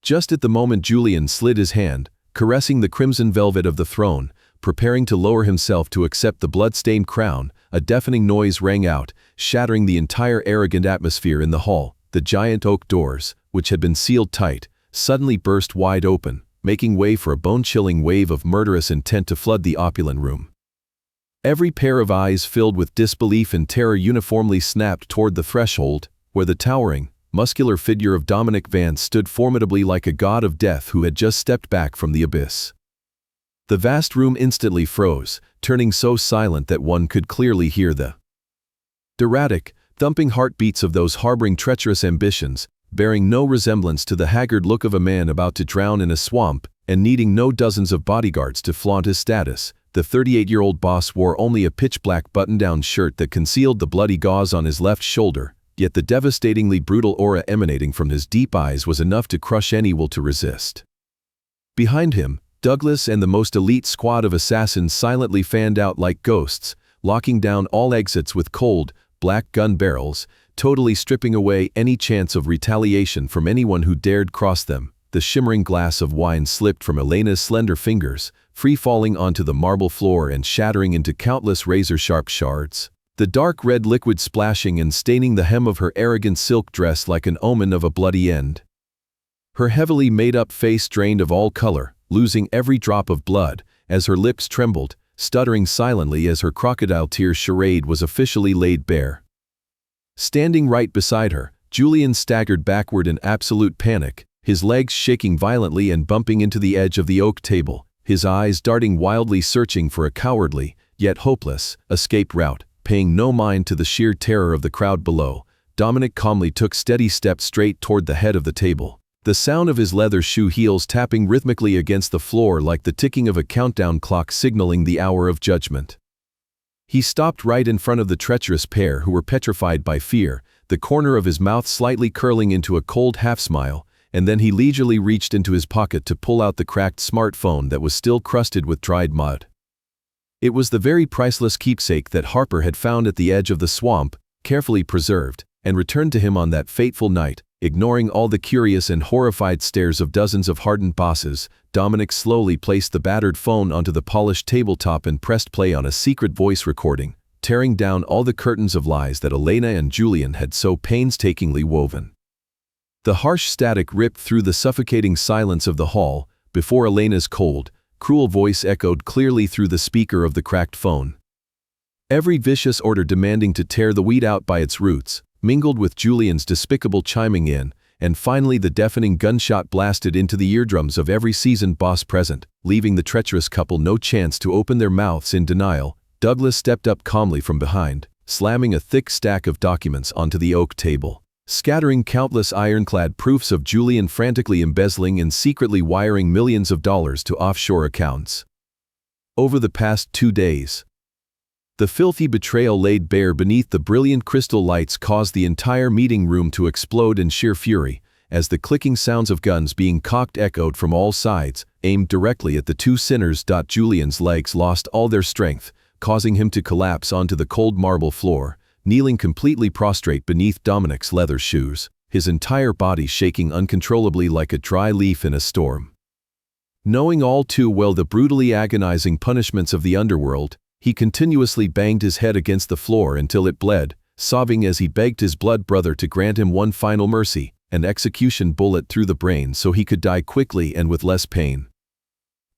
Just at the moment Julian slid his hand, caressing the crimson velvet of the throne, preparing to lower himself to accept the blood-stained crown, a deafening noise rang out, shattering the entire arrogant atmosphere in the hall. The giant oak doors, which had been sealed tight, suddenly burst wide open, making way for a bone-chilling wave of murderous intent to flood the opulent room. Every pair of eyes filled with disbelief and terror uniformly snapped toward the threshold, where the towering, muscular figure of Dominic Vance stood formidably like a god of death who had just stepped back from the abyss. The vast room instantly froze, turning so silent that one could clearly hear the erratic, thumping heartbeats of those harboring treacherous ambitions, bearing no resemblance to the haggard look of a man about to drown in a swamp and needing no dozens of bodyguards to flaunt his status. The 38-year-old boss wore only a pitch-black button-down shirt that concealed the bloody gauze on his left shoulder, yet the devastatingly brutal aura emanating from his deep eyes was enough to crush any will to resist. Behind him, Douglas and the most elite squad of assassins silently fanned out like ghosts, locking down all exits with cold, black gun barrels, totally stripping away any chance of retaliation from anyone who dared cross them. The shimmering glass of wine slipped from Elena's slender fingers, free-falling onto the marble floor and shattering into countless razor-sharp shards. The dark red liquid splashing and staining the hem of her arrogant silk dress like an omen of a bloody end. Her heavily made-up face drained of all color, losing every drop of blood, as her lips trembled, stuttering silently as her crocodile tears charade was officially laid bare. Standing right beside her, Julian staggered backward in absolute panic, his legs shaking violently and bumping into the edge of the oak table, his eyes darting wildly searching for a cowardly, yet hopeless, escape route. Paying no mind to the sheer terror of the crowd below, Dominic calmly took steady steps straight toward the head of the table, the sound of his leather shoe heels tapping rhythmically against the floor like the ticking of a countdown clock signaling the hour of judgment. He stopped right in front of the treacherous pair who were petrified by fear, the corner of his mouth slightly curling into a cold half-smile, and then he leisurely reached into his pocket to pull out the cracked smartphone that was still crusted with dried mud. It was the very priceless keepsake that Harper had found at the edge of the swamp, carefully preserved, and returned to him on that fateful night. Ignoring all the curious and horrified stares of dozens of hardened bosses, Dominic slowly placed the battered phone onto the polished tabletop and pressed play on a secret voice recording, tearing down all the curtains of lies that Elena and Julian had so painstakingly woven. The harsh static ripped through the suffocating silence of the hall, before Elena's cold, cruel voice echoed clearly through the speaker of the cracked phone. Every vicious order demanding to tear the weed out by its roots, mingled with Julian's despicable chiming in, and finally the deafening gunshot blasted into the eardrums of every seasoned boss present, leaving the treacherous couple no chance to open their mouths in denial. Douglas stepped up calmly from behind, slamming a thick stack of documents onto the oak table, scattering countless ironclad proofs of Julian frantically embezzling and secretly wiring millions of dollars to offshore accounts. Over the past 2 days, the filthy betrayal laid bare beneath the brilliant crystal lights caused the entire meeting room to explode in sheer fury, as the clicking sounds of guns being cocked echoed from all sides, aimed directly at the two sinners. Julian's legs lost all their strength, causing him to collapse onto the cold marble floor, kneeling completely prostrate beneath Dominic's leather shoes, his entire body shaking uncontrollably like a dry leaf in a storm. Knowing all too well the brutally agonizing punishments of the underworld, he continuously banged his head against the floor until it bled, sobbing as he begged his blood brother to grant him one final mercy, an execution bullet through the brain so he could die quickly and with less pain.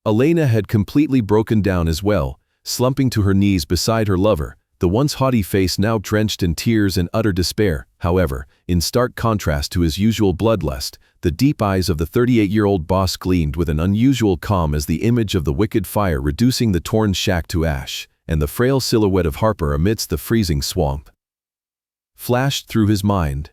Elena had completely broken down as well, slumping to her knees beside her lover, the once haughty face now drenched in tears and utter despair. However, in stark contrast to his usual bloodlust, the deep eyes of the 38-year-old boss gleamed with an unusual calm as the image of the wicked fire reducing the torn shack to ash, and the frail silhouette of Harper amidst the freezing swamp flashed through his mind.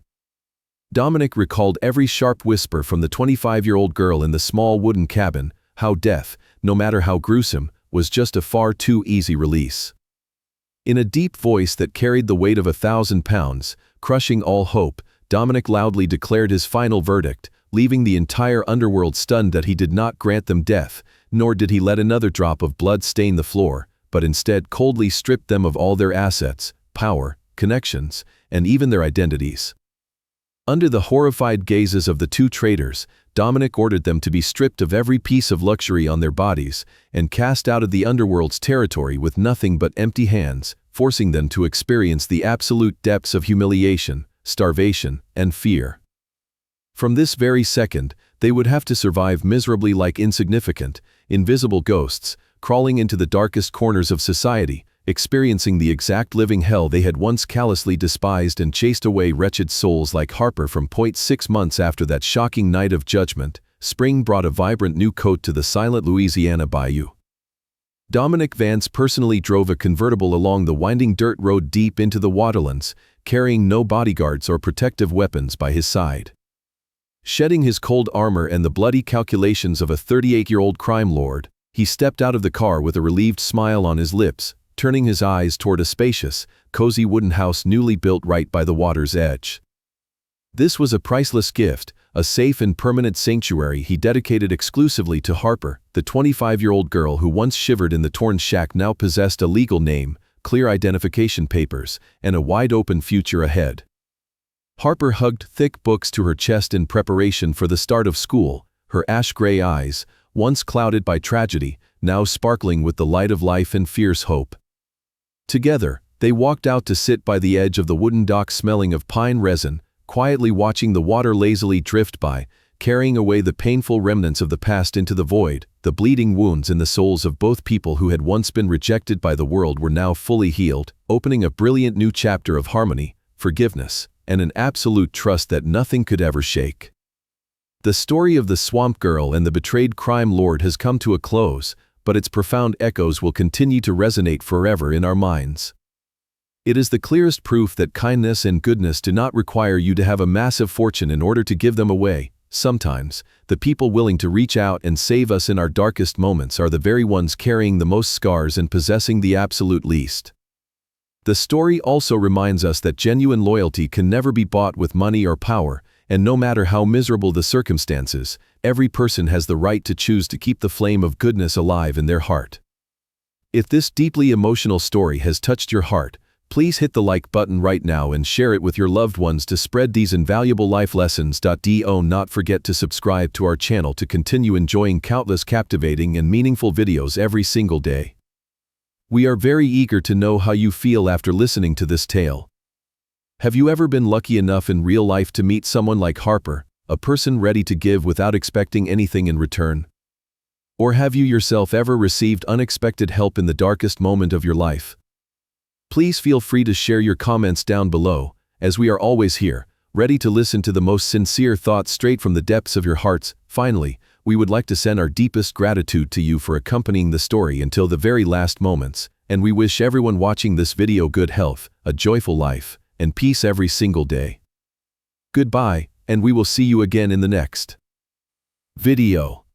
Dominic recalled every sharp whisper from the 25-year-old girl in the small wooden cabin, how death, no matter how gruesome, was just a far too easy release. In a deep voice that carried the weight of 1,000 pounds, crushing all hope, Dominic loudly declared his final verdict, leaving the entire underworld stunned that he did not grant them death, nor did he let another drop of blood stain the floor, but instead coldly stripped them of all their assets, power, connections, and even their identities. Under the horrified gazes of the two traitors, Dominic ordered them to be stripped of every piece of luxury on their bodies and cast out of the underworld's territory with nothing but empty hands, forcing them to experience the absolute depths of humiliation, starvation, and fear. From this very second, they would have to survive miserably like insignificant, invisible ghosts, crawling into the darkest corners of society, experiencing the exact living hell they had once callously despised and chased away wretched souls like Harper from. 6 months after that shocking night of judgment, spring brought a vibrant new coat to the silent Louisiana bayou. Dominic Vance personally drove a convertible along the winding dirt road deep into the waterlands, carrying no bodyguards or protective weapons by his side. Shedding his cold armor and the bloody calculations of a 38-year-old crime lord, he stepped out of the car with a relieved smile on his lips, turning his eyes toward a spacious, cozy wooden house newly built right by the water's edge. This was a priceless gift, a safe and permanent sanctuary he dedicated exclusively to Harper, the 25-year-old girl who once shivered in the torn shack now possessed a legal name, clear identification papers, and a wide-open future ahead. Harper hugged thick books to her chest in preparation for the start of school, her ash-gray eyes, once clouded by tragedy, now sparkling with the light of life and fierce hope. Together, they walked out to sit by the edge of the wooden dock smelling of pine resin, quietly watching the water lazily drift by, carrying away the painful remnants of the past into the void. The bleeding wounds in the souls of both people who had once been rejected by the world were now fully healed, opening a brilliant new chapter of harmony, forgiveness, and an absolute trust that nothing could ever shake. The story of the swamp girl and the betrayed crime lord has come to a close, but its profound echoes will continue to resonate forever in our minds. It is the clearest proof that kindness and goodness do not require you to have a massive fortune in order to give them away. Sometimes, the people willing to reach out and save us in our darkest moments are the very ones carrying the most scars and possessing the absolute least. The story also reminds us that genuine loyalty can never be bought with money or power, and no matter how miserable the circumstances, every person has the right to choose to keep the flame of goodness alive in their heart. If this deeply emotional story has touched your heart, please hit the like button right now and share it with your loved ones to spread these invaluable life lessons. Do not forget to subscribe to our channel to continue enjoying countless captivating and meaningful videos every single day. We are very eager to know how you feel after listening to this tale. Have you ever been lucky enough in real life to meet someone like Harper, a person ready to give without expecting anything in return? Or have you yourself ever received unexpected help in the darkest moment of your life? Please feel free to share your comments down below, as we are always here, ready to listen to the most sincere thoughts straight from the depths of your hearts. Finally, we would like to send our deepest gratitude to you for accompanying the story until the very last moments, and we wish everyone watching this video good health, a joyful life, and peace every single day. Goodbye, and we will see you again in the next video.